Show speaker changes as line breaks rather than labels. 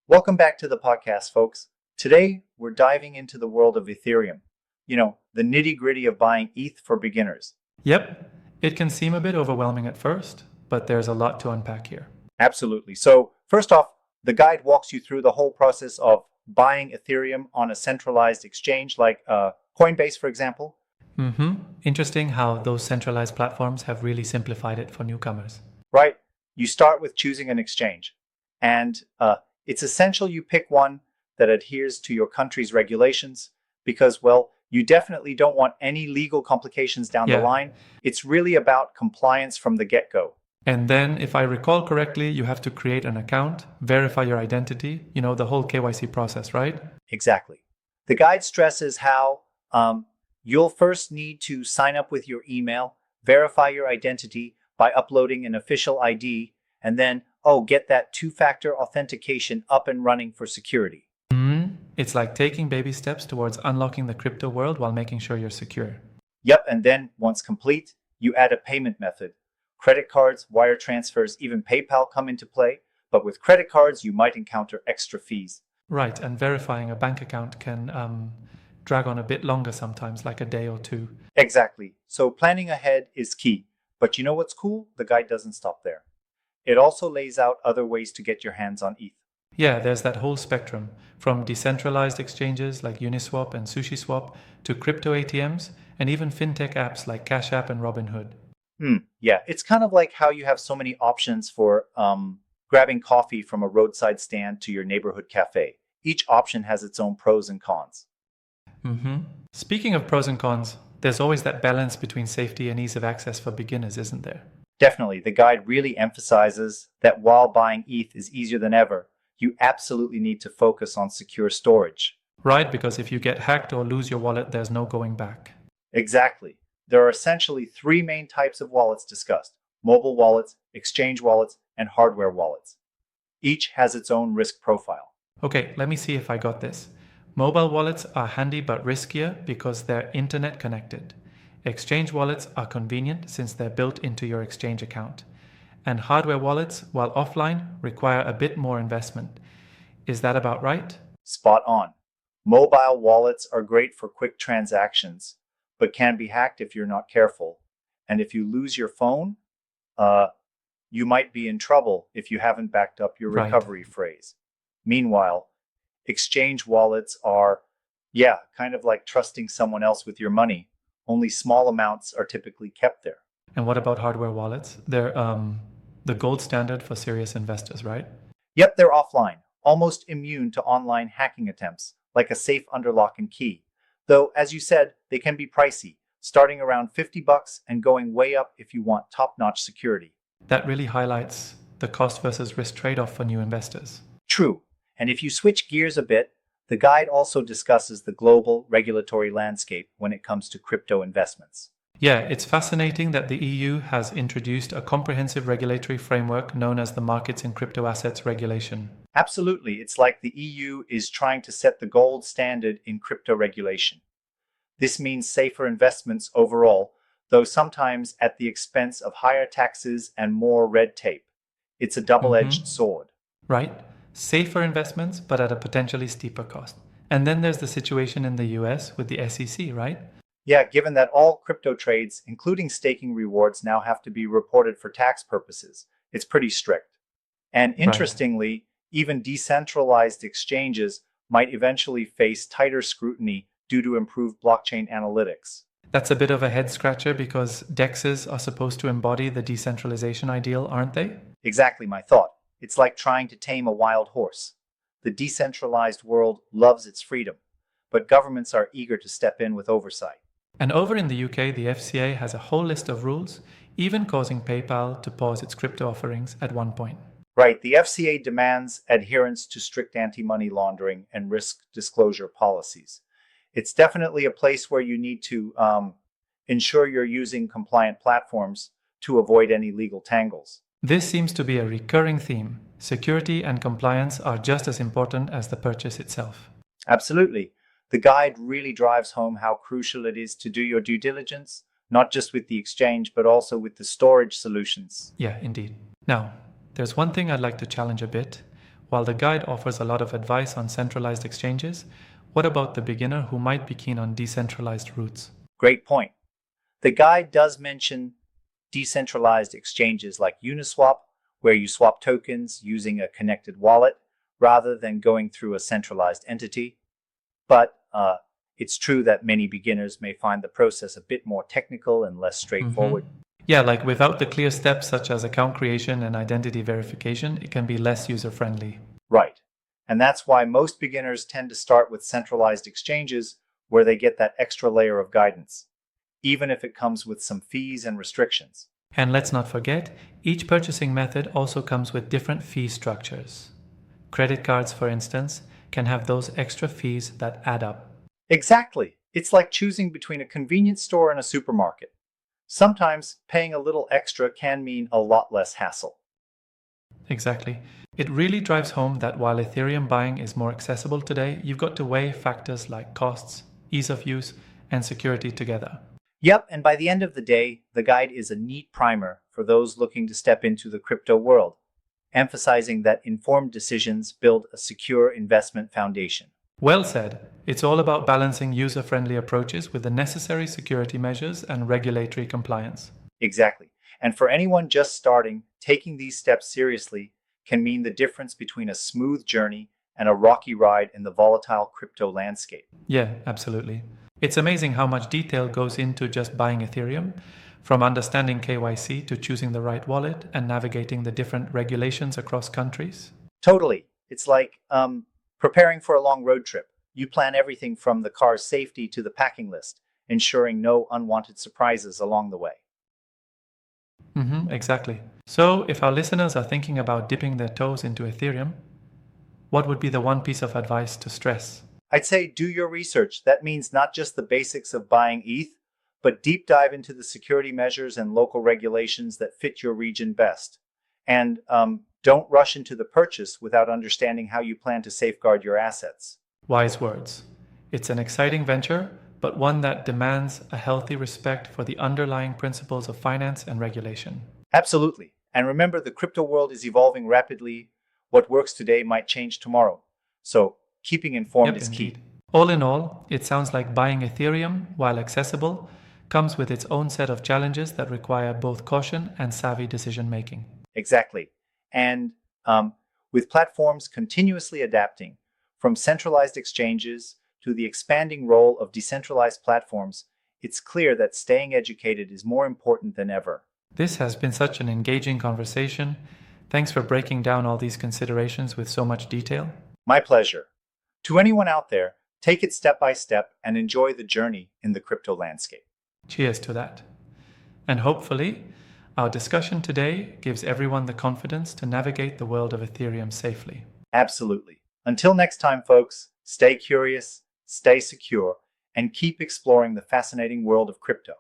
Welcome back to the podcast, folks. Today, we're diving into the world of Ethereum. The nitty-gritty of buying ETH for beginners.
Yep, it can seem a bit overwhelming at first, but there's a lot to unpack here.
Absolutely. So, first off, the guide walks you through the whole process of buying Ethereum on a centralized exchange like Coinbase, for example.
Interesting how those centralized platforms have really simplified it for newcomers.
Right? You start with choosing an exchange. And it's essential you pick one that adheres to your country's regulations because, well, you definitely don't want any legal complications down the
Yeah,
line. It's really about compliance from the get-go.
and then if I recall correctly, you have to create an account, verify your identity, the whole KYC process, right?
Exactly. The guide stresses how you'll first need to sign up with your email, verify your identity by uploading an official ID, and then, get that two-factor authentication up and running for security.
It's like taking baby steps towards unlocking the crypto world while making sure you're secure.
Yep, and then once complete, you add a payment method. Credit cards, wire transfers, even PayPal come into play, but with credit cards, you might encounter extra fees.
Right, and verifying a bank account can drag on a bit longer sometimes, like a day or two.
Exactly. So planning ahead is key. But you know what's cool? The guide doesn't stop there. It also lays out other ways to get your hands on ETH.
Yeah, there's that whole spectrum from decentralized exchanges like Uniswap and SushiSwap to crypto ATMs and even fintech apps like Cash App and Robinhood.
Yeah, it's kind of like how you have so many options for grabbing coffee from a roadside stand to your neighborhood cafe. Each option has its own pros and cons.
Speaking of pros and cons, there's always that balance between safety and ease of access for beginners, isn't there?
Definitely, the guide really emphasizes that while buying ETH is easier than ever, you absolutely need to focus on secure storage.
Right, because if you get hacked or lose your wallet, there's no going back.
Exactly. There are essentially three main types of wallets discussed: mobile wallets, exchange wallets, and hardware wallets. Each has its own risk profile.
Okay, let me see if I got this. Mobile wallets are handy but riskier because they're internet connected. Exchange wallets are convenient since they're built into your exchange account. And hardware wallets, while offline, require a bit more investment. Is that about right?
Spot on. Mobile wallets are great for quick transactions, but can be hacked if you're not careful. And if you lose your phone, uh, you might be in trouble if you haven't backed up your
Right.
recovery phrase. Meanwhile, exchange wallets are, kind of like trusting someone else with your money. Only small amounts are typically kept there.
And what about hardware wallets? They're the gold standard for serious investors, right?
Yep, they're offline, almost immune to online hacking attempts, like a safe under lock and key. Though, as you said, they can be pricey, starting around $50 and going way up if you want top-notch security.
That really highlights the cost versus risk trade-off for new investors.
True. And if you switch gears a bit, the guide also discusses the global regulatory landscape when it comes to crypto investments.
Yeah, it's fascinating that the EU has introduced a comprehensive regulatory framework known as the Markets in Crypto Assets Regulation.
Absolutely, it's like the EU is trying to set the gold standard in crypto regulation. This means safer investments overall, though sometimes at the expense of higher taxes and more red tape. It's a double-edged sword.
Right? Safer investments, but at a potentially steeper cost. And then there's the situation in the US with the SEC, right?
Yeah, given that all crypto trades, including staking rewards, now have to be reported for tax purposes, it's pretty strict. And
Right.
interestingly, even decentralized exchanges might eventually face tighter scrutiny due to improved blockchain analytics.
That's a bit of a head scratcher because DEXs are supposed to embody the decentralization ideal, aren't they?
Exactly my thought. It's like trying to tame a wild horse. The decentralized world loves its freedom, but governments are eager to step in with oversight.
And over in the UK, the FCA has a whole list of rules, even causing PayPal to pause its crypto offerings at one point.
Right, the FCA demands adherence to strict anti-money laundering and risk disclosure policies. It's definitely a place where you need to ensure you're using compliant platforms to avoid any legal tangles.
This seems to be a recurring theme. Security and compliance are just as important as the purchase itself.
Absolutely. The guide really drives home how crucial it is to do your due diligence, not just with the exchange, but also with the storage solutions.
Yeah, indeed. Now, there's one thing I'd like to challenge a bit. While the guide offers a lot of advice on centralized exchanges, what about the beginner who might be keen on decentralized routes?
Great point. The guide does mention decentralized exchanges like Uniswap, where you swap tokens using a connected wallet rather than going through a centralized entity. But it's true that many beginners may find the process a bit more technical and less straightforward.
Yeah, like without the clear steps such as account creation and identity verification, it can be less user-friendly.
Right. And that's why most beginners tend to start with centralized exchanges where they get that extra layer of guidance, even if it comes with some fees and restrictions.
And let's not forget, each purchasing method also comes with different fee structures. Credit cards, for instance, can have those extra fees that add up.
Exactly. It's like choosing between a convenience store and a supermarket. Sometimes paying a little extra can mean a lot less hassle.
Exactly. It really drives home that while Ethereum buying is more accessible today, you've got to weigh factors like costs, ease of use, and security together.
Yep, and by the end of the day, the guide is a neat primer for those looking to step into the crypto world, emphasizing that informed decisions build a secure investment foundation.
Well said. It's all about balancing user-friendly approaches with the necessary security measures and regulatory compliance.
Exactly. And for anyone just starting, taking these steps seriously can mean the difference between a smooth journey and a rocky ride in the volatile crypto landscape.
Yeah, absolutely. It's amazing how much detail goes into just buying Ethereum, from understanding KYC to choosing the right wallet and navigating the different regulations across countries.
Totally. It's like preparing for a long road trip. You plan everything from the car's safety to the packing list, ensuring no unwanted surprises along the way.
Exactly. So, if our listeners are thinking about dipping their toes into Ethereum, what would be the one piece of advice to stress?
I'd say do your research. That means not just the basics of buying ETH, but deep dive into the security measures and local regulations that fit your region best. And don't rush into the purchase without understanding how you plan to safeguard your assets.
Wise words. It's an exciting venture, but one that demands a healthy respect for the underlying principles of finance and regulation.
Absolutely. And remember, the crypto world is evolving rapidly. What works today might change tomorrow. So keeping informed is key.
Indeed. All in all, it sounds like buying Ethereum, while accessible, comes with its own set of challenges that require both caution and savvy decision making.
Exactly. And with platforms continuously adapting, from centralized exchanges to the expanding role of decentralized platforms, it's clear that staying educated is more important than ever.
This has been such an engaging conversation. Thanks for breaking down all these considerations with so much detail.
My pleasure. To anyone out there, take it step by step and enjoy the journey in the crypto landscape.
Cheers to that. And hopefully, our discussion today gives everyone the confidence to navigate the world of Ethereum safely.
Absolutely. Until next time, folks, stay curious, stay secure, and keep exploring the fascinating world of crypto.